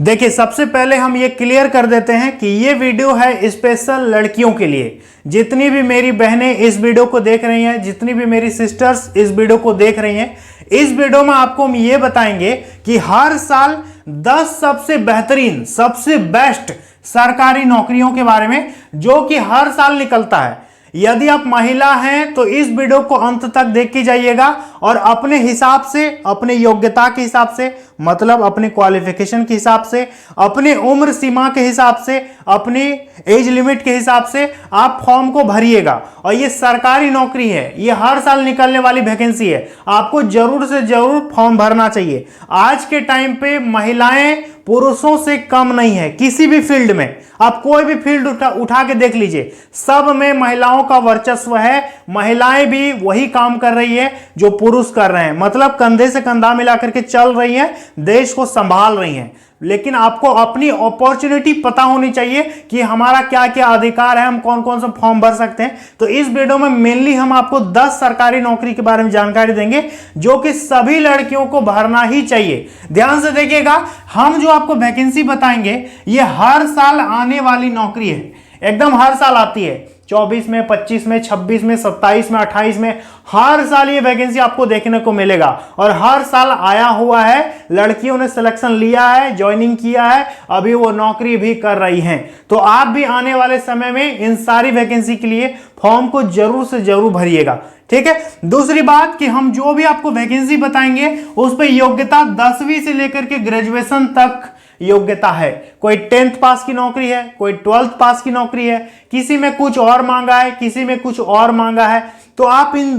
देखिए, सबसे पहले हम ये क्लियर कर देते हैं कि ये वीडियो है स्पेशल लड़कियों के लिए। जितनी भी मेरी बहनें इस वीडियो को देख रही हैं, जितनी भी मेरी सिस्टर्स इस वीडियो को देख रही हैं, इस वीडियो में आपको हम ये बताएंगे कि हर साल 10 सबसे बेहतरीन, सबसे बेस्ट सरकारी नौकरियों के बारे में जो कि हर साल निकलता है। यदि आप महिला हैं तो इस वीडियो को अंत तक देख के जाइएगा और अपने हिसाब से, अपने योग्यता के हिसाब से, मतलब अपने क्वालिफिकेशन के हिसाब से, अपने उम्र सीमा के हिसाब से, अपनी एज लिमिट के हिसाब से आप फॉर्म को भरिएगा। और ये सरकारी नौकरी है, ये हर साल निकलने वाली वैकेंसी है, आपको जरूर से जरूर फॉर्म भरना चाहिए। आज के टाइम पे महिलाएं पुरुषों से कम नहीं है किसी भी फील्ड में। आप कोई भी फील्ड उठा के देख लीजिए, सब में महिलाओं का वर्चस्व है। महिलाएं भी वही काम कर रही है जो पुरुष कर रहे हैं, मतलब कंधे से कंधा मिलाकर के चल रही हैं, देश को संभाल रही हैं। लेकिन आपको अपनी अपॉर्चुनिटी पता होनी चाहिए कि हमारा क्या क्या अधिकार है, हम कौन कौन सा फॉर्म भर सकते हैं। तो इस वीडियो में मेनली हम आपको 10 सरकारी नौकरी के बारे में जानकारी देंगे जो कि सभी लड़कियों को भरना ही चाहिए। ध्यान से देखिएगा, हम जो आपको वैकेंसी बताएंगे ये हर साल आने वाली नौकरी है, एकदम हर साल आती है। 24 में, 25 में, 26 में, 27 में, 28 में, हर साल ये वैकेंसी आपको देखने को मिलेगा। और हर साल आया हुआ है, लड़कियों ने सिलेक्शन लिया है, ज्वाइनिंग किया है, अभी वो नौकरी भी कर रही हैं। तो आप भी आने वाले समय में इन सारी वैकेंसी के लिए फॉर्म को जरूर से जरूर भरिएगा, ठीक है। दूसरी बात कि हम जो भी आपको वैकेंसी बताएंगे उस पर योग्यता 10वीं से लेकर के ग्रेजुएशन तक योग्यता है। कोई 10th पास की नौकरी है, कोई 12th पास की नौकरी है, किसी में कुछ और मांगा है, किसी में कुछ और मांगा है। तो आप इन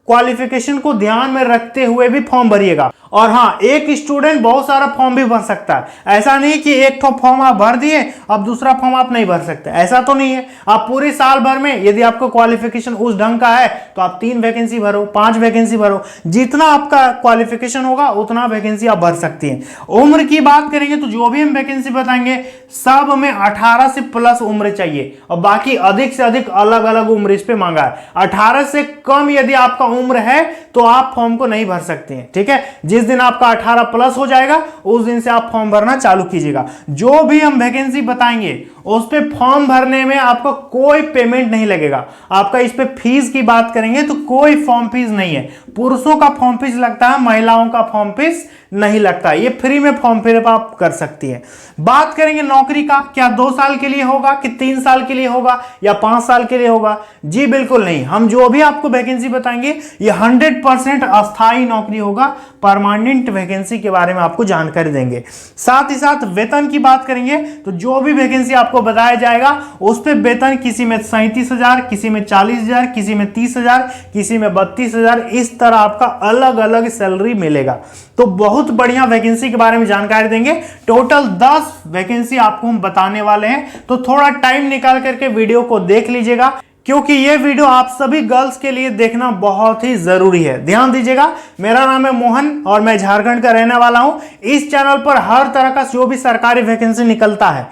क्वालिफिकेशन को ध्यान में रखते हुए भी फॉर्म भरिएगा। और हाँ, एक स्टूडेंट बहुत सारा फॉर्म भी भर सकता है। ऐसा नहीं कि एक तो फॉर्म आप भर दिए अब दूसरा फॉर्म आप नहीं भर सकते, ऐसा तो नहीं है। आप पूरे साल भर में यदि आपका क्वालिफिकेशन उस ढंग का है तो आप 3 वैकेंसी भरो, 5 वैकेंसी भरो, जितना आपका क्वालिफिकेशन होगा उतना वैकेंसी आप भर सकती हैं। उम्र की बात करेंगे तो जो भी हम वैकेंसी बताएंगे सब में 18 से प्लस उम्र चाहिए और बाकी अधिक से अधिक अलग अलग उम्र इस पे मांगा है। 18 से कम यदि आपका उम्र है तो आप फॉर्म को नहीं भर सकते हैं, ठीक है। जिस दिन आपका 18 प्लस हो जाएगा उस दिन से आप फॉर्म भरना चालू कीजिएगा। जो भी हम वैकेंसी बताएंगे उस पे फॉर्म भरने में आपको कोई पेमेंट नहीं लगेगा। आपका इस पे फीस की बात करेंगे तो कोई फॉर्म फीस नहीं है। पुरुषों का फॉर्म फीस लगता है, महिलाओं का फॉर्म फीस नहीं लगता। ये फ्री में फॉर्म फिलअप आप कर सकती हैं। बात करेंगे नौकरी का, क्या 2 साल के लिए होगा कि 3 साल के लिए होगा या 5 साल के लिए होगा? जी बिल्कुल नहीं। हम जो भी आपको वैकेंसी बताएंगे ये 100% अस्थायी नौकरी होगा, परमानेंट वैकेंसी के बारे में आपको जानकारी देंगे। साथ ही साथ वेतन की बात करेंगे तो जो भी वैकेंसी आपको बताया जाएगा उस पे वेतन किसी में 37,000, किसी में 40,000, किसी में 30,000, किसी में 32,000, इस तरह आपका अलग अलग सैलरी मिलेगा। तो बहुत बढ़िया वैकेंसी के बारे में जानकारी देंगे। टोटल 10 वैकेंसी आपको हम बताने वाले हैं, तो थोड़ा टाइम निकाल करके वीडियो को देख लीजिएगा क्योंकि ये वीडियो आप सभी गर्ल्स के लिए देखना बहुत ही जरूरी है। ध्यान दीजिएगा। मेरा नाम है मोहन और मैं झारखंड का रहने वाला हूं। इस चैनल पर हर तरह का जो भी सरकारी वैकेंसी निकलता है,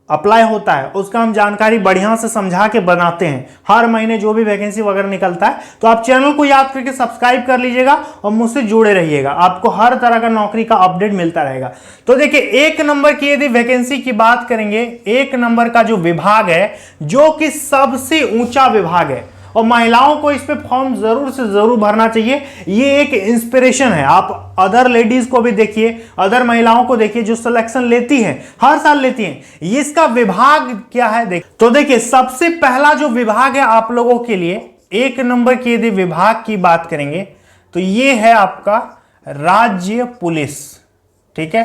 अप्लाई होता है, उसका हम जानकारी बढ़िया से समझा के बनाते हैं। हर महीने जो भी वैकेंसी वगैरह निकलता है तो आप चैनल को याद करके सब्सक्राइब कर लीजिएगा और मुझसे जुड़े रहिएगा। आपको हर तरह का नौकरी का अपडेट मिलता रहेगा। तो देखिए, 1 नंबर की यदि वैकेंसी की बात करेंगे, 1 नंबर का जो विभाग है जो कि सबसे ऊंचा विभाग है और महिलाओं को इस पे फॉर्म जरूर से जरूर भरना चाहिए। ये एक इंस्पिरेशन है। आप अदर लेडीज को भी देखिए, अदर महिलाओं को देखिए जो सिलेक्शन लेती हैं, हर साल लेती हैं। ये इसका विभाग क्या है तो देखिए, सबसे पहला जो विभाग है आप लोगों के लिए, 1 नंबर की यदि विभाग की बात करेंगे तो ये है आपका राज्य पुलिस, ठीक है।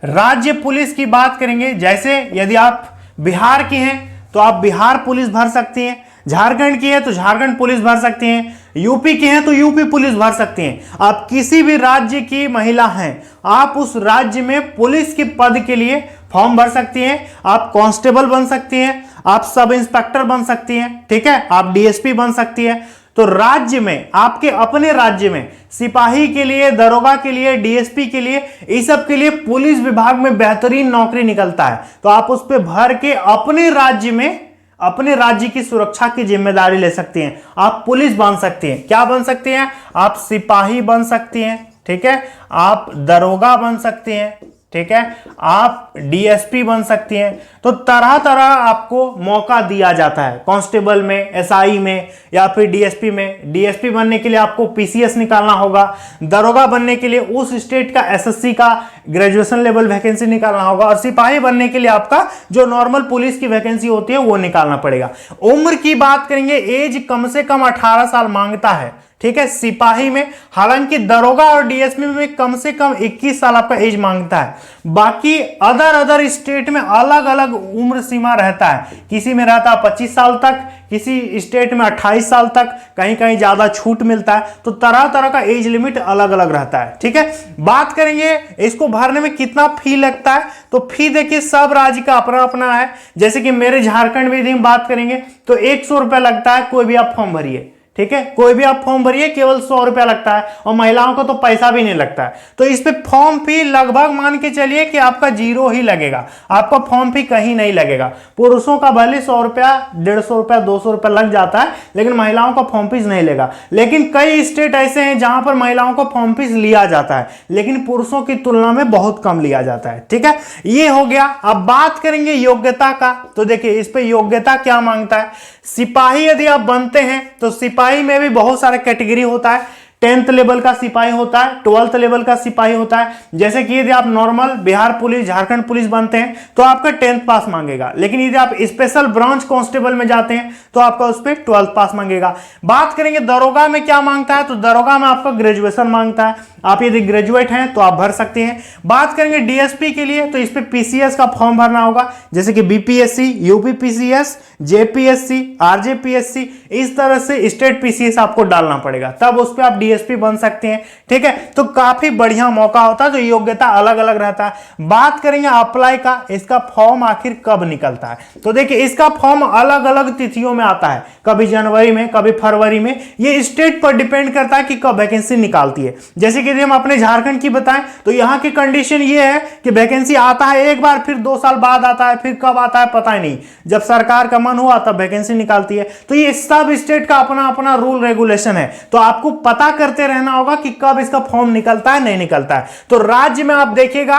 राज्य पुलिस की बात करेंगे, जैसे यदि आप बिहार की हैं तो आप बिहार पुलिस भर सकती हैं, झारखंड की है तो झारखंड पुलिस भर सकती हैं, यूपी की हैं तो यूपी पुलिस भर सकती हैं। आप किसी भी राज्य की महिला हैं, आप उस राज्य में पुलिस के पद के लिए फॉर्म भर सकती हैं। आप कांस्टेबल बन सकती हैं, आप सब इंस्पेक्टर बन सकती हैं, ठीक है, आप डीएसपी बन सकती है। तो राज्य में, आपके अपने राज्य में सिपाही के लिए, दरोगा के लिए, डीएसपी के लिए, इस सब के लिए पुलिस विभाग में बेहतरीन नौकरी निकलता है। तो आप उस पर भर के अपने राज्य में, अपने राज्य की सुरक्षा की जिम्मेदारी ले सकती हैं। आप पुलिस बन सकती हैं। क्या बन सकती हैं? आप सिपाही बन सकती हैं, ठीक है, आप दरोगा बन सकती हैं, ठीक है, आप डीएसपी बन सकती हैं। तो तरह तरह आपको मौका दिया जाता है, कांस्टेबल में, एसआई में, या फिर डीएसपी में। डीएसपी बनने के लिए आपको पीसीएस निकालना होगा, दरोगा बनने के लिए उस स्टेट का एसएससी का ग्रेजुएशन लेवल वैकेंसी निकालना होगा, और सिपाही बनने के लिए आपका जो नॉर्मल पुलिस की वैकेंसी होती है वो निकालना पड़ेगा। उम्र की बात करेंगे, एज कम से कम 18 साल मांगता है, ठीक है, सिपाही में। हालांकि दरोगा और डीएसपी में कम से कम 21 साल आपका एज मांगता है। बाकी अदर स्टेट में अलग अलग उम्र सीमा रहता है, किसी में रहता है 25 साल तक, किसी स्टेट में 28 साल तक, कहीं कहीं ज्यादा छूट मिलता है। तो तरह तरह का एज लिमिट अलग अलग रहता है, ठीक है। बात करेंगे इसको भरने में कितना फी लगता है, तो फी देखिए सब राज्य का अपना अपना है। जैसे कि मेरे झारखंड में यदि हम बात करेंगे तो 100 रुपया लगता है, कोई भी आप फॉर्म भरिए, ठीक है, कोई भी आप फॉर्म भरिए, केवल 100 रुपया लगता है, और महिलाओं को तो पैसा भी नहीं लगता है। तो इस पे फॉर्म फी लगभग मान के चलिए कि आपका 0 ही लगेगा, आपका फॉर्म फी कहीं नहीं लगेगा। पुरुषों का भले 100 रुपया, 150 रुपया, 200 रुपया लग जाता है, लेकिन महिलाओं का फॉर्म फीस नहीं लेगा। लेकिन कई स्टेट ऐसे हैं जहां पर महिलाओं को फॉर्म फीस लिया जाता है, लेकिन पुरुषों की तुलना में बहुत कम लिया जाता है, ठीक है। ये हो गया। अब बात करेंगे योग्यता का, तो देखिए इस पे योग्यता क्या मांगता है। सिपाही यदि आप बनते हैं तो सिपाही में भी बहुत सारा कैटेगरी होता है। 10th लेवल का सिपाही होता है, 12th लेवल का सिपाही होता है। जैसे कि यदि आप normal Bihar police, Jharkhand police बनते हैं तो आपका 10th पास मांगेगा, लेकिन यदि आप स्पेशल ब्रांच कांस्टेबल में जाते हैं तो आपका उस पर 12th पास मांगेगा। बात करेंगे दरोगा में क्या मांगता है, तो दरोगा में आपका ग्रेजुएशन मांगता है। आप यदि ग्रेजुएट हैं तो आप भर सकते हैं। बात करेंगे डीएसपी के लिए, तो इस पे पीसीएस का फॉर्म भरना होगा, जैसे कि बीपीएससी, यूपीपीसीएस, जेपीएससी, आरजेपीएससी, इस तरह से स्टेट पीसीएस आपको डालना पड़ेगा, तब उस पर आप डीएसपी बन सकते हैं, ठीक है। तो काफी बढ़िया मौका होता है, तो योग्यता अलग अलग रहता है। बात करेंगे अप्लाई का, इसका फॉर्म आखिर कब निकलता है, तो देखिए इसका फॉर्म अलग अलग तिथियों में आता है, कभी जनवरी में, कभी फरवरी में। ये स्टेट पर डिपेंड करता है कि कब वैकेंसी निकालती है। जैसे कि यदि हम अपने झारखंड की बताएं तो यहाँ की कंडीशन ये है कि वैकेंसी आता है एक बार, फिर 2 साल बाद आता है, फिर कब आता है पता ही नहीं। जब सरकार का मन हुआ तब वैकेंसी निकालती है। तो ये सब स्टेट का अपना अपना रूल रेगुलेशन है, तो आपको पता करते रहना होगा कि कब इसका फॉर्म निकलता है, नहीं निकलता है। तो राज्य में आप देखिएगा,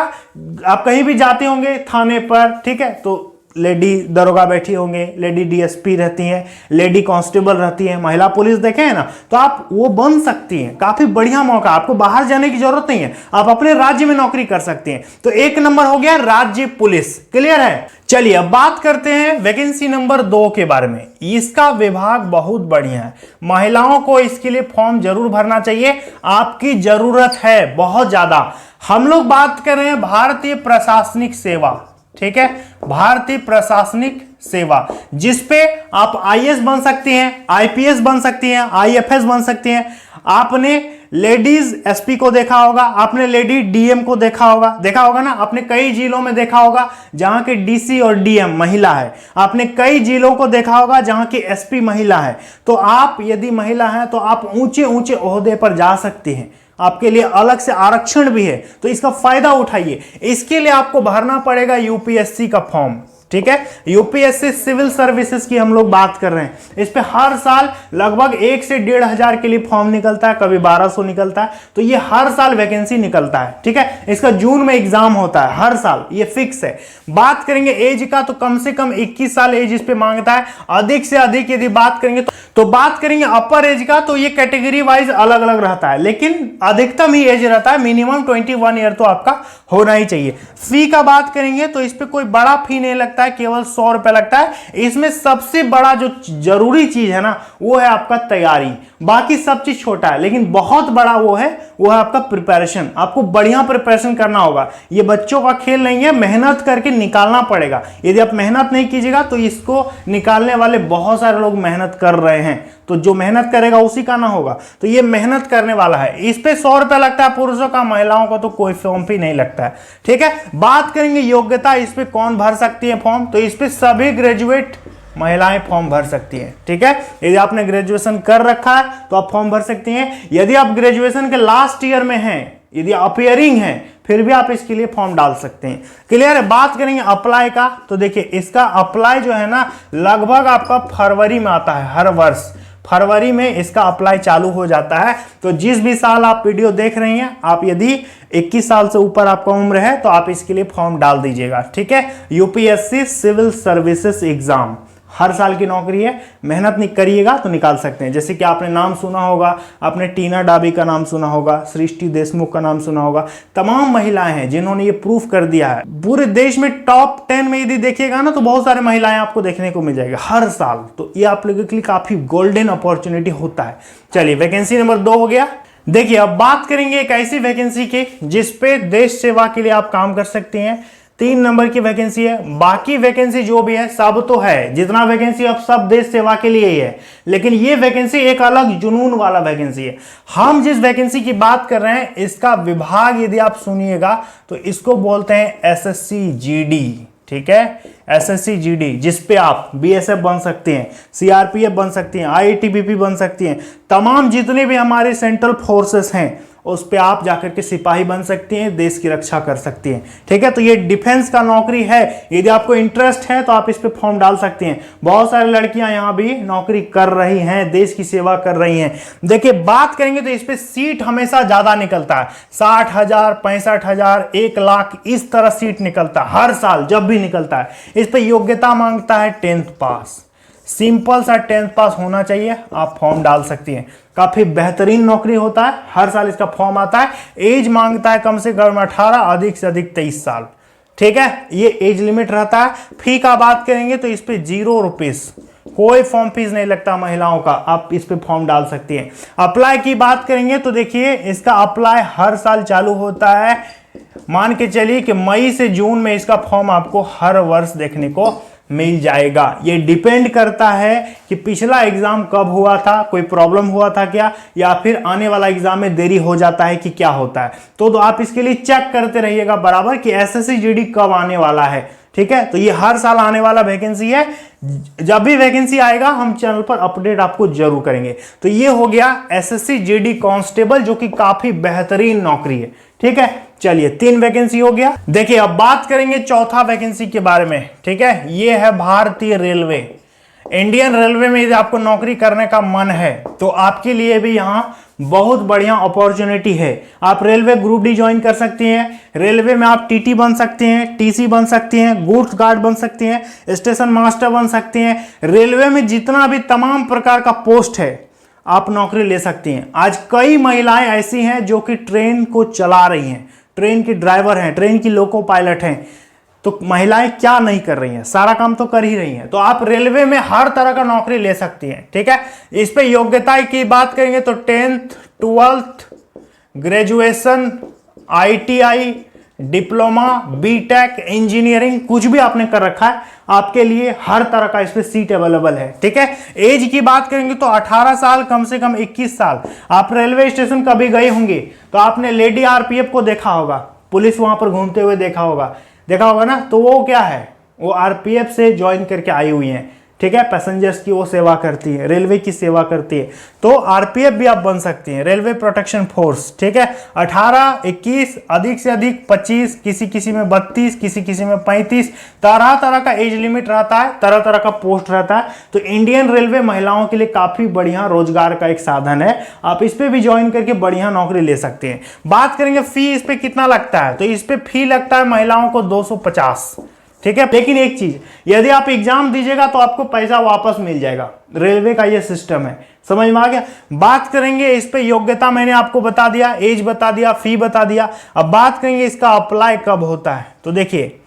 आप कहीं भी जाते होंगे थाने पर, ठीक है, तो लेडी दरोगा बैठी होंगे, लेडी डीएसपी रहती हैं, लेडी कांस्टेबल रहती हैं, महिला पुलिस देखे हैं ना, तो आप वो बन सकती हैं। काफी बढ़िया मौका, आपको बाहर जाने की जरूरत नहीं है, आप अपने राज्य में नौकरी कर सकती हैं। तो 1 नंबर हो गया राज्य पुलिस, क्लियर है। चलिए अब बात करते हैं वैकेंसी नंबर 2 के बारे में। इसका विभाग बहुत बढ़िया है, महिलाओं को इसके लिए फॉर्म जरूर भरना चाहिए, आपकी जरूरत है बहुत ज्यादा। हम लोग बात कर रहे हैं भारतीय प्रशासनिक सेवा, ठीक है, भारतीय प्रशासनिक सेवा, जिसपे आप आईएएस बन सकती हैं, आईपीएस बन सकती हैं, आईएफएस बन सकती हैं। आपने लेडीज एसपी को देखा होगा, आपने लेडी डीएम को देखा होगा ना, आपने कई जिलों में देखा होगा जहां के डीसी और डीएम महिला है, आपने कई जिलों को देखा होगा जहां की एसपी महिला है। तो आप यदि महिला हैं तो आप ऊंचे ऊंचे ओहदे पर जा सकती हैं, आपके लिए अलग से आरक्षण भी है, तो इसका फायदा उठाइए। इसके लिए आपको भरना पड़ेगा यूपीएससी का फॉर्म, ठीक है। यूपीएससी सिविल सर्विसेज की हम लोग बात कर रहे हैं, इस पे हर साल लगभग 1 से 1.5 हजार के लिए फॉर्म निकलता है, कभी 1200 निकलता है। तो ये हर साल वैकेंसी निकलता है, ठीक है। इसका जून में एग्जाम होता है हर साल, ये फिक्स है। बात करेंगे एज का, तो कम से कम 21 साल एज इस पे मांगता है। अधिक से अधिक यदि बात करेंगे तो बात करेंगे अपर एज का, तो ये कैटेगरी वाइज अलग अलग रहता है, लेकिन अधिकतम ही एज रहता है, मिनिमम 21 ईयर तो आपका होना ही चाहिए। फी का बात करेंगे तो इस पे कोई बड़ा फी नहीं लगता है, केवल 100 रुपया लगता है। इसमें सबसे बड़ा जो जरूरी चीज है ना, वो है आपका तैयारी, बाकी सब चीज छोटा है, लेकिन बहुत बड़ा वो है आपका प्रिपरेशन। आपको बढ़िया प्रिपरेशन करना होगा, ये बच्चों का खेल नहीं है, मेहनत करके निकालना पड़ेगा। यदि आप मेहनत नहीं कीजिएगा तो इसको निकालने वाले बहुत सारे लोग मेहनत कर रहे हैं, तो जो मेहनत करेगा उसी का ना होगा। तो ये मेहनत करने वाला है, इस पे 100 रुपया लगता है पुरुषों का, महिलाओं को तो कोई फॉर्म फी नहीं लगता है, ठीक है। बात करेंगे योग्यता, इस पे कौन भर सकती है फॉर्म, तो इस पे सभी ग्रेजुएट महिलाएं फॉर्म भर सकती हैं, ठीक है। यदि आपने ग्रेजुएशन कर रखा है तो आप फॉर्म भर सकती हैं। यदि आप ग्रेजुएशन के लास्ट ईयर में हैं, यदि अपीयरिंग है, फिर भी आप इसके लिए फॉर्म डाल सकते हैं, क्लियर है। बात करेंगे अप्लाई का, तो देखिए इसका अप्लाई जो है ना लगभग आपका फरवरी में आता है हर वर्ष। फरवरी में इसका अप्लाई चालू हो जाता है। तो जिस भी साल आप वीडियो देख रहे हैं, आप यदि 21 साल से ऊपर आपका उम्र है तो आप इसके लिए फॉर्म डाल दीजिएगा, ठीक है। यूपीएससी सिविल सर्विसेज एग्जाम हर साल की नौकरी है, मेहनत नहीं करिएगा तो निकाल सकते हैं। जैसे कि आपने नाम सुना होगा, आपने टीना डाबी का नाम सुना होगा, सृष्टि देशमुख का नाम सुना होगा, तमाम महिलाएं हैं जिन्होंने ये प्रूफ कर दिया है। पूरे देश में टॉप 10 में यदि देखिएगा ना तो बहुत सारे महिलाएं आपको देखने को मिल जाएगी हर साल। तो ये आप लोगों के लिए काफी गोल्डन अपॉर्चुनिटी होता है। चलिए, वैकेंसी नंबर 2 हो गया। देखिए, अब बात करेंगे एक ऐसी वैकेंसी की जिसपे देश सेवा के लिए आप काम कर सकते हैं। 3 नंबर की वैकेंसी है। बाकी वैकेंसी जो भी है सब तो है, जितना वैकेंसी अब सब देश सेवा के लिए ही है, लेकिन ये वैकेंसी एक अलग जुनून वाला वैकेंसी है। हम जिस वैकेंसी की बात कर रहे हैं, इसका विभाग यदि आप सुनिएगा तो इसको बोलते हैं एसएससी जीडी, ठीक है, एसएससी जीडी, जिसपे आप बीएसएफ बन सकते हैं, सीआरपीएफ बन सकती हैं, आईटीबीपी बन सकती हैं, तमाम जितने भी हमारे सेंट्रल फोर्सेस हैं उस पे आप जाकर के सिपाही बन सकती हैं, देश की रक्षा कर सकती हैं, ठीक है। तो ये डिफेंस का नौकरी है। यदि आपको इंटरेस्ट है तो आप इस पे फॉर्म डाल सकते हैं। बहुत सारी लड़कियां यहां भी नौकरी कर रही हैं, देश की सेवा कर रही हैं। देखिए, बात करेंगे तो इस पे सीट हमेशा ज्यादा निकलता है, 60,000, 65,000, 1,00,000 इस तरह सीट निकलता है हर साल जब भी निकलता है। इस पे योग्यता मांगता है 10th पास, सिंपल सा 10th पास होना चाहिए, आप फॉर्म डाल सकती हैं। काफी बेहतरीन नौकरी होता है, हर साल इसका फॉर्म आता है। एज मांगता है कम से कम 18, अधिक से अधिक 23 साल, ठीक है, ये एज लिमिट रहता है। फी का बात करेंगे तो इस पे 0 रुपीज, कोई फॉर्म फीस नहीं लगता महिलाओं का, आप इस पे फॉर्म डाल सकती हैं। अप्लाई की बात करेंगे तो देखिए, इसका अप्लाई हर साल चालू होता है। मान के चलिए कि मई से जून में इसका फॉर्म आपको हर वर्ष देखने को मिल जाएगा। ये डिपेंड करता है कि पिछला एग्जाम कब हुआ था, कोई प्रॉब्लम हुआ था क्या, या फिर आने वाला एग्जाम में देरी हो जाता है कि क्या होता है। तो आप इसके लिए चेक करते रहिएगा बराबर कि एसएससी जीडी कब आने वाला है, ठीक है। तो ये हर साल आने वाला वैकेंसी है। जब भी वैकेंसी आएगा हम चैनल पर अपडेट आपको जरूर करेंगे। तो ये हो गया एसएससी जीडी कांस्टेबल, जो कि काफी बेहतरीन नौकरी है, ठीक है। चलिए, 3 वैकेंसी हो गया। देखिए, अब बात करेंगे चौथा वैकेंसी के बारे में, ठीक है। ये है भारतीय रेलवे। इंडियन रेलवे में यदि आपको नौकरी करने का मन है तो आपके लिए भी यहाँ बहुत बढ़िया अपॉर्चुनिटी है। आप रेलवे ग्रुप डी ज्वाइन कर सकती हैं। रेलवे में आप टीटी बन सकते हैं, टीसी बन सकती हैं, गुड्स गार्ड बन सकती हैं, स्टेशन मास्टर बन सकती हैं। रेलवे में जितना भी तमाम प्रकार का पोस्ट है आप नौकरी ले सकती हैं। आज कई महिलाएं ऐसी हैं जो कि ट्रेन को चला रही हैं, ट्रेन की ड्राइवर हैं, ट्रेन की लोको पायलट हैं। तो महिलाएं क्या नहीं कर रही हैं, सारा काम तो कर ही रही हैं। तो आप रेलवे में हर तरह का नौकरी ले सकती हैं, ठीक है। इस पे योग्यता की बात करेंगे तो 10th, 12th, graduation, ITI, diploma, BTech, engineering, कुछ भी आपने कर रखा है, आपके लिए हर तरह का इस पे सीट अवेलेबल है, ठीक है। एज की बात करेंगे तो 18 साल, कम से कम 21 साल। आप रेलवे स्टेशन कभी गए होंगे तो आपने लेडी आरपीएफ को देखा होगा, पुलिस वहां पर घूमते हुए देखा होगा ना। तो वो क्या है, वो आरपीएफ से ज्वाइन करके आई हुई हैं, ठीक है। पैसेंजर्स की वो सेवा करती है, रेलवे की सेवा करती है। तो आरपीएफ भी आप बन सकती हैं, रेलवे प्रोटेक्शन फोर्स, ठीक है। 18, 21, अधिक से अधिक 25, किसी में 32, किसी में 35, तरह तरह का एज लिमिट रहता है, तरह तरह का पोस्ट रहता है। तो इंडियन रेलवे महिलाओं के लिए काफी बढ़िया रोजगार का एक साधन है, आप इस पे भी ज्वाइन करके बढ़िया नौकरी ले सकते हैं। बात करेंगे फी इस पे कितना लगता है, तो इस पे फी लगता है महिलाओं को 250, ठीक है। लेकिन एक चीज, यदि आप एग्जाम दीजिएगा तो आपको पैसा वापस मिल जाएगा, रेलवे का ये सिस्टम है, समझ में आ गया। बात करेंगे इस पे योग्यता, मैंने आपको बता दिया, एज बता दिया, फी बता दिया। अब बात करेंगे इसका अप्लाई कब होता है। तो देखिए,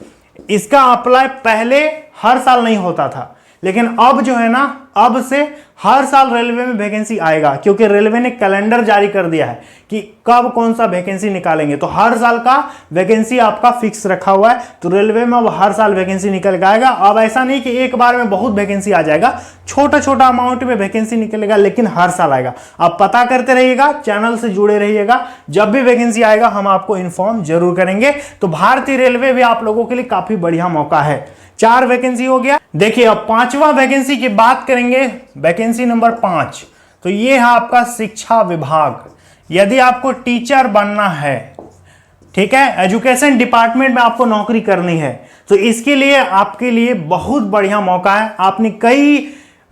इसका अप्लाई पहले हर साल नहीं होता था, लेकिन अब जो है ना, अब से हर साल रेलवे में वैकेंसी आएगा, क्योंकि रेलवे ने कैलेंडर जारी कर दिया है कि कब कौन सा वैकेंसी निकालेंगे। तो हर साल का वैकेंसी आपका फिक्स रखा हुआ है। तो रेलवे में अब हर साल वैकेंसी निकल के आएगा। अब ऐसा नहीं कि एक बार में बहुत वैकेंसी आ जाएगा, छोटा छोटा अमाउंट में वैकेंसी निकलेगा, लेकिन हर साल आएगा। आप पता करते रहिएगा, चैनल से जुड़े रहिएगा, जब भी वैकेंसी आएगा हम आपको इन्फॉर्म जरूर करेंगे। तो भारतीय रेलवे भी आप लोगों के लिए काफी बढ़िया मौका है। 4 वैकेंसी हो गया। देखिए, अब 5वां वैकेंसी की बात करेंगे, वैकेंसी नंबर 5। तो ये है आपका शिक्षा विभाग। यदि आपको टीचर बनना है, ठीक है, एजुकेशन डिपार्टमेंट में आपको नौकरी करनी है, तो इसके लिए आपके लिए बहुत बढ़िया मौका है। आपने कई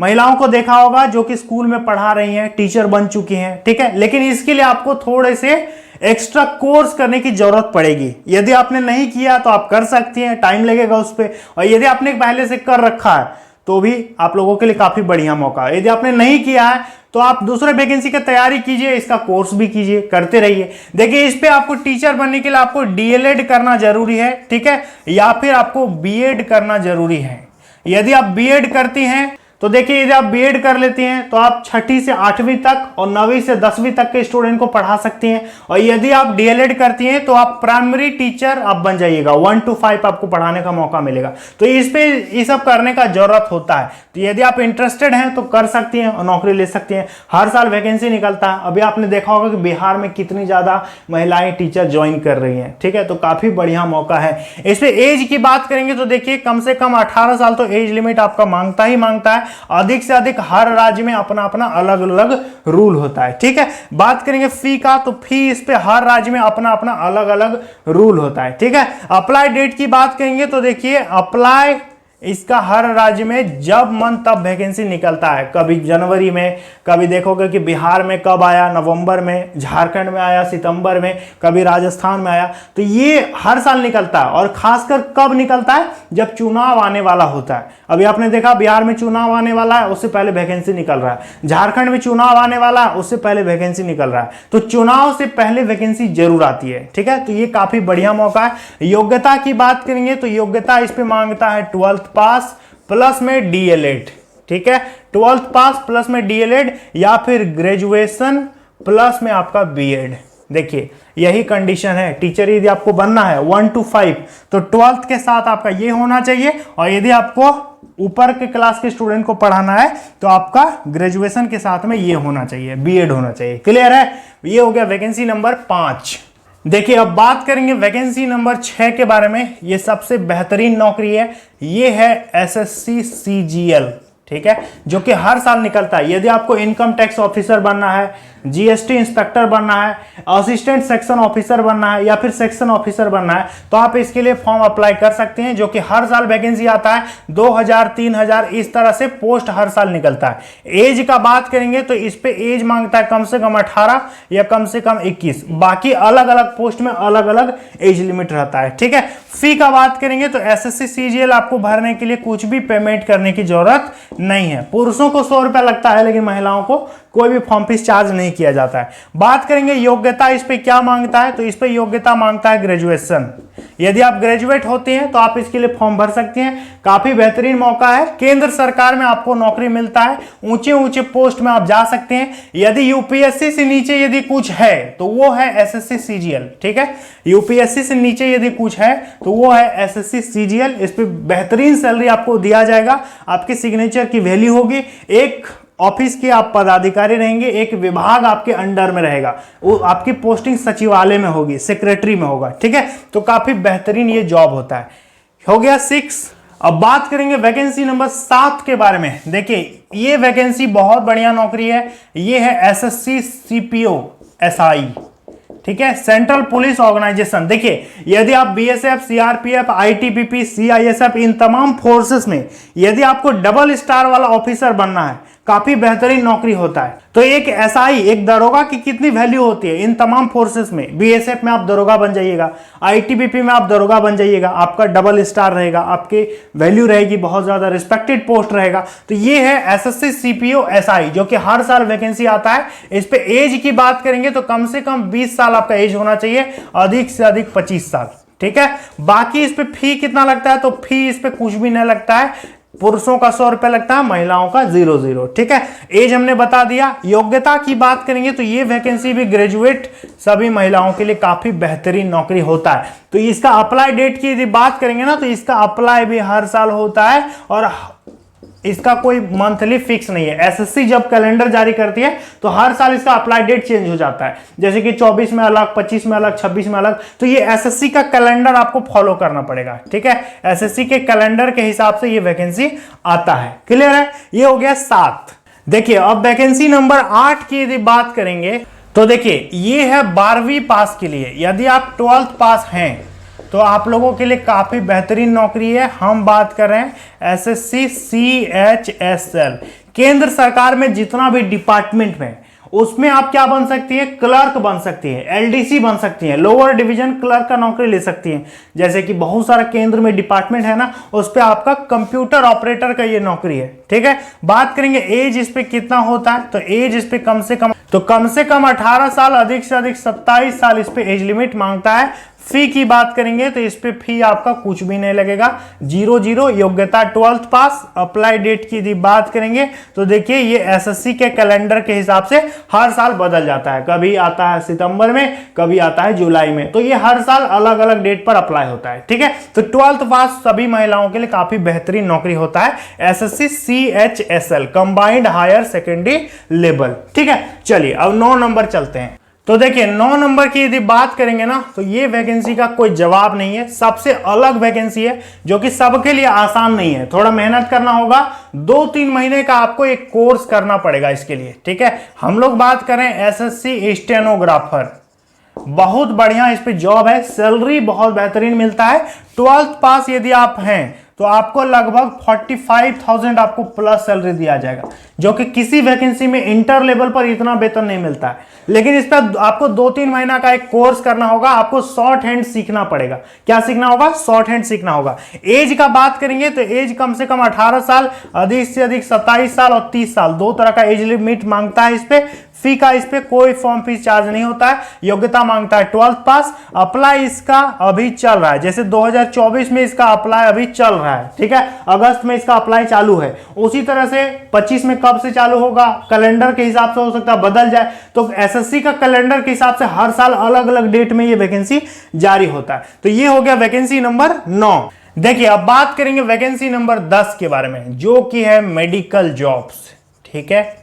महिलाओं को देखा होगा जो कि स्कूल में पढ़ा रही हैं, टीचर बन चुकी हैं, ठीक है, लेकिन इसके लिए आपको थोड़े से एक्स्ट्रा कोर्स करने की जरूरत पड़ेगी। यदि आपने नहीं किया तो आप कर सकती हैं, टाइम लगेगा उस पर, और यदि आपने पहले से कर रखा है तो भी आप लोगों के लिए काफी बढ़िया मौका है। यदि आपने नहीं किया है तो आप दूसरे वैकेंसी की तैयारी कीजिए, इसका कोर्स भी कीजिए, करते रहिए। देखिए इस पे आपको टीचर बनने के लिए आपको डीएलएड करना जरूरी है, ठीक है, या फिर आपको बीएड करना जरूरी है। यदि आप बीएड करती हैं तो देखिए यदि आप बीएड कर लेती हैं तो आप 6वीं से 8वीं तक और 9वीं से 10वीं तक के स्टूडेंट को पढ़ा सकती हैं। और यदि आप डीएलएड करती हैं तो आप प्राइमरी टीचर आप बन जाइएगा, 1 to 5 आपको पढ़ाने का मौका मिलेगा। तो इस पे ये सब करने का जरूरत होता है। तो यदि आप इंटरेस्टेड हैं तो कर सकती हैं और नौकरी ले सकती हैं। हर साल वैकेंसी निकलता है। अभी आपने देखा होगा कि बिहार में कितनी ज्यादा महिलाएं टीचर ज्वाइन कर रही हैं, ठीक है, तो काफी बढ़िया मौका है। इस पे एज की बात करेंगे तो देखिए कम से कम 18 साल तो एज लिमिट आपका मांगता ही मांगता है। अधिक से अधिक हर राज्य में अपना अपना अलग अलग रूल होता है, ठीक है। बात करेंगे फी का तो फी इस पे हर राज्य में अपना अपना अलग अलग रूल होता है, ठीक है। अप्लाई डेट की बात करेंगे तो देखिए अप्लाई इसका हर राज्य में जब मन तब वैकेंसी निकलता है। कभी जनवरी में, कभी देखोगे कि बिहार में कब आया, नवंबर में, झारखंड में आया सितंबर में, कभी राजस्थान में आया। तो ये हर साल निकलता है और खासकर कब निकलता है, जब चुनाव आने वाला होता है। अभी आपने देखा बिहार में चुनाव आने वाला है, उससे पहले वैकेंसी निकल रहा है। झारखंड में चुनाव आने वाला है, उससे पहले वैकेंसी निकल रहा है। तो चुनाव से पहले वैकेंसी जरूर आती है, ठीक है। तो ये काफी बढ़िया मौका है। योग्यता की बात करेंगे तो योग्यता इस पे मांगता है 12th पास प्लस में डीएलएड, ठीक है, 12th पास प्लस में डीएलएड या फिर ग्रेजुएशन प्लस में आपका बीएड। देखिए यही कंडीशन है। टीचर यदि आपको बनना है 1 to 5 तो 12th के साथ आपका ये होना चाहिए, और यदि आपको ऊपर के क्लास के स्टूडेंट को पढ़ाना है तो आपका ग्रेजुएशन के साथ में ये होना चाहिए, बीएड होना चाहिए। क्लियर है? ये हो गया वैकेंसी नंबर 5। देखिए अब बात करेंगे वैकेंसी नंबर 6 के बारे में। ये सबसे बेहतरीन नौकरी है, ये है एसएससी सीजीएल, ठीक है, जो कि हर साल निकलता है। यदि आपको इनकम टैक्स ऑफिसर बनना है, जीएसटी इंस्पेक्टर बनना है, असिस्टेंट सेक्शन ऑफिसर बनना है या फिर सेक्शन ऑफिसर बनना है तो आप इसके लिए फॉर्म अप्लाई कर सकते हैं, जो कि हर साल वैकेंसी आता है। 2000 3000 इस तरह से पोस्ट हर साल निकलता है। एज का बात करेंगे तो इस पे एज मांगता है कम से कम 18 या कम से कम 21। बाकी अलग अलग पोस्ट में अलग अलग एज लिमिट रहता है, ठीक है। फी का बात करेंगे तो एसएससी सीजीएल आपको भरने के लिए कुछ भी पेमेंट करने की जरूरत नहीं है। पुरुषों को 100 रुपया लगता है, लेकिन महिलाओं को कोई भी फॉर्म फीस चार्ज नहीं किया जाता है। बात करेंगे योग्यता इस पे क्या मांगता है तो इस पे योग्यता मांगता है ग्रेजुएशन। यदि आप ग्रेजुएट होते हैं तो आप इसके लिए फॉर्म भर सकते हैं। काफी बेहतरीन मौका है। केंद्र सरकार में आपको नौकरी मिलता है, ऊंचे ऊंचे पोस्ट में आप जा सकते हैं। यदि यूपीएससी से नीचे यदि कुछ है तो वो है एसएससी सीजीएल, ठीक है। यूपीएससी से नीचे यदि कुछ है तो वो है एसएससी सीजीएल। इस पे बेहतरीन सैलरी आपको दिया जाएगा, आपके सिग्नेचर की वैल्यू होगी। एक ऑफिस के आप पदाधिकारी रहेंगे, एक विभाग आपके अंडर में रहेगा, वो आपकी पोस्टिंग सचिवालय में होगी, सेक्रेटरी में होगा, ठीक है। तो काफी बेहतरीन ये जॉब होता है। हो गया 6। अब बात करेंगे वैकेंसी नंबर 7 के बारे में। देखिए ये वैकेंसी बहुत बढ़िया नौकरी है। ये है एसएससी सीपीओ एसआई, ठीक है, सेंट्रल पुलिस ऑर्गेनाइजेशन। देखिए यदि आप बीएसएफ, सीआरपीएफ, आईटीबीपी, सीआईएसएफ इन तमाम फोर्सेस में यदि आपको डबल स्टार वाला ऑफिसर बनना है, काफी बेहतरीन नौकरी होता है। तो एक एसआई, एक दरोगा की कितनी वैल्यू होती है इन तमाम फोर्सेस में। बीएसएफ में आप दरोगा बन जाइएगा, आईटीबीपी में आप दरोगा बन जाइएगा, आपका डबल स्टार रहेगा, आपकी वैल्यू रहेगी, बहुत ज्यादा रिस्पेक्टेड पोस्ट रहेगा। तो ये है एसएससी सीपीओ एसआई, जो कि हर साल वैकेंसी आता है। इस पे एज की बात करेंगे तो कम से कम 20 साल आपका एज होना चाहिए, अधिक से अधिक 25 साल, ठीक है। बाकी इस पे फी कितना लगता है तो फी इस पे कुछ भी नहीं लगता है। पुरुषों का 100 रुपया लगता है, महिलाओं का 0, ठीक है। एज हमने बता दिया। योग्यता की बात करेंगे तो ये वैकेंसी भी ग्रेजुएट सभी महिलाओं के लिए काफी बेहतरीन नौकरी होता है। तो इसका अप्लाई डेट की यदि बात करेंगे ना तो इसका अप्लाई भी हर साल होता है और इसका कोई मंथली फिक्स नहीं है। एसएससी जब कैलेंडर जारी करती है तो हर साल इसका अप्लाई डेट चेंज हो जाता है, जैसे कि 24 में अलग, 25 में अलग, 26 में अलग। तो ये एसएससी का कैलेंडर आपको फॉलो करना पड़ेगा, ठीक है। एसएससी के कैलेंडर के हिसाब से ये वैकेंसी आता है। क्लियर है? ये हो गया 7। देखिए अब वैकेंसी नंबर 8 की यदि बात करेंगे तो देखिए ये है 12वीं पास के लिए। यदि आप 12th पास हैं तो आप लोगों के लिए काफी बेहतरीन नौकरी है। हम बात कर रहे हैं एसएससी CHSL। केंद्र सरकार में जितना भी डिपार्टमेंट में, उसमें आप क्या बन सकती है, क्लर्क बन सकती है, LDC बन सकती है, लोअर डिवीजन क्लर्क का नौकरी ले सकती है। जैसे कि बहुत सारा केंद्र में डिपार्टमेंट है ना, उस पे आपका कंप्यूटर ऑपरेटर का ये नौकरी है। ठीक है, बात करेंगे एज इस पे कितना होता है, तो एज इस पे कम से कम 18 साल, अधिक से अधिक 27 साल इस पे एज लिमिट मांगता है। फी की बात करेंगे तो इस पे फी आपका कुछ भी नहीं लगेगा, 0 योग्यता 12th पास। अप्लाई डेट की यदि बात करेंगे तो देखिए ये एसएससी के कैलेंडर के हिसाब से हर साल बदल जाता है, कभी आता है सितंबर में, कभी आता है जुलाई में, तो ये हर साल अलग अलग डेट पर अप्लाई होता है। ठीक है, तो 12th पास सभी महिलाओं के लिए काफी बेहतरीन नौकरी होता है, SSC CHSL combined higher secondary level. ठीक है, चलिए अब 9 नंबर चलते हैं। तो देखिए 9 नंबर की यदि बात करेंगे ना, तो ये वैकेंसी का कोई जवाब नहीं है, सबसे अलग वैकेंसी है जो कि सबके लिए आसान नहीं है। थोड़ा मेहनत करना होगा, 2-3 महीने का आपको एक कोर्स करना पड़ेगा इसके लिए। ठीक है, हम लोग बात करें SSC स्टेनोग्राफर, बहुत बढ़िया इस पे जॉब है, सैलरी बहुत बेहतरीन मिलता है। 12th पास यदि आप हैं तो आपको लगभग 45,000 आपको प्लस सैलरी दिया जाएगा, जो कि किसी वैकेंसी में इंटर लेवल पर इतना वेतन नहीं मिलता है। लेकिन इस पर आपको 2-3 महीना का एक कोर्स करना होगा, आपको शॉर्ट हैंड सीखना पड़ेगा। क्या सीखना होगा? शॉर्ट हैंड सीखना होगा। एज का बात करेंगे तो एज कम से कम 18 साल, अधिक से अधिक 27 साल और 30 साल, 2 तरह का एज लिमिट मांगता है इस पे। फी का इस पे कोई फॉर्म फीस चार्ज नहीं होता है। योग्यता मांगता है 12th पास। अप्लाई इसका अभी चल रहा है, जैसे 2024 में इसका अप्लाई अभी चल रहा है। ठीक है, अगस्त में इसका अप्लाई चालू है, उसी तरह से 25 में कब से चालू होगा, कैलेंडर के हिसाब से हो सकता है बदल जाए। तो एसएससी का कैलेंडर के हिसाब से हर साल अलग अलग डेट में ये वैकेंसी जारी होता है। तो ये हो गया वैकेंसी नंबर 9। देखिए अब बात करेंगे वैकेंसी नंबर 10 के बारे में, जो कि है मेडिकल जॉब्स। ठीक है,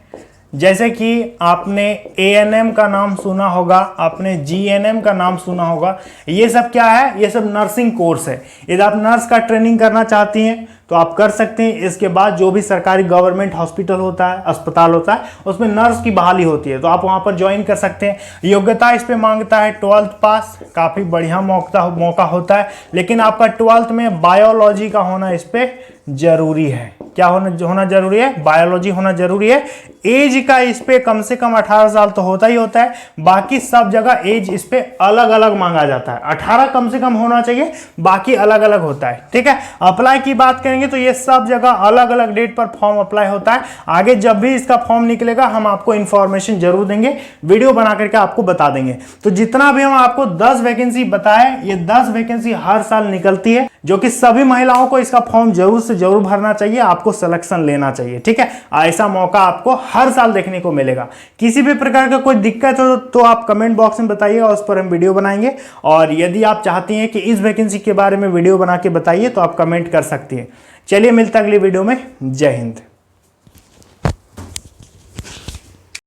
जैसे कि आपने ANM का नाम सुना होगा, आपने GNM का नाम सुना होगा, ये सब क्या है? ये सब नर्सिंग कोर्स है। यदि आप नर्स का ट्रेनिंग करना चाहती हैं तो आप कर सकते हैं। इसके बाद जो भी सरकारी गवर्नमेंट हॉस्पिटल होता है, अस्पताल होता है, उसमें नर्स की बहाली होती है, तो आप वहां पर ज्वाइन कर सकते हैं। योग्यता इस पे मांगता है 12th पास, काफ़ी बढ़िया मौका होता है। लेकिन आपका 12th में बायोलॉजी का होना इस पे जरूरी है। क्या होना जरूरी है? बायोलॉजी होना जरूरी है। एज का इस पे कम से कम 18 साल तो होता ही होता है, बाकी सब जगह एज इस पे अलग अलग मांगा जाता है। 18 कम से कम होना चाहिए, बाकी अलग अलग होता है। ठीक है, अप्लाई की बात करेंगे तो ये सब जगह अलग अलग डेट पर फॉर्म अप्लाई होता है। आगे जब भी इसका फॉर्म निकलेगा हम आपको इंफॉर्मेशन जरूर देंगे, वीडियो बना करके आपको बता देंगे। तो जितना भी हम आपको 10 वैकेंसी बताए, ये 10 वैकेंसी हर साल निकलती है, जो कि सभी महिलाओं को इसका फॉर्म जरूर से जरूर भरना चाहिए, आपको सिलेक्शन लेना चाहिए। ठीक है, ऐसा मौका आपको हर साल देखने को मिलेगा। किसी भी प्रकार का कोई दिक्कत हो तो आप कमेंट बॉक्स में बताइएगा, उस पर हम वीडियो बनाएंगे। और यदि आप चाहती हैं कि इस वैकेंसी के बारे में वीडियो बना के बताइए तो आप कमेंट कर सकती हैं। चलिए मिलते हैं अगली वीडियो में। जय हिंद।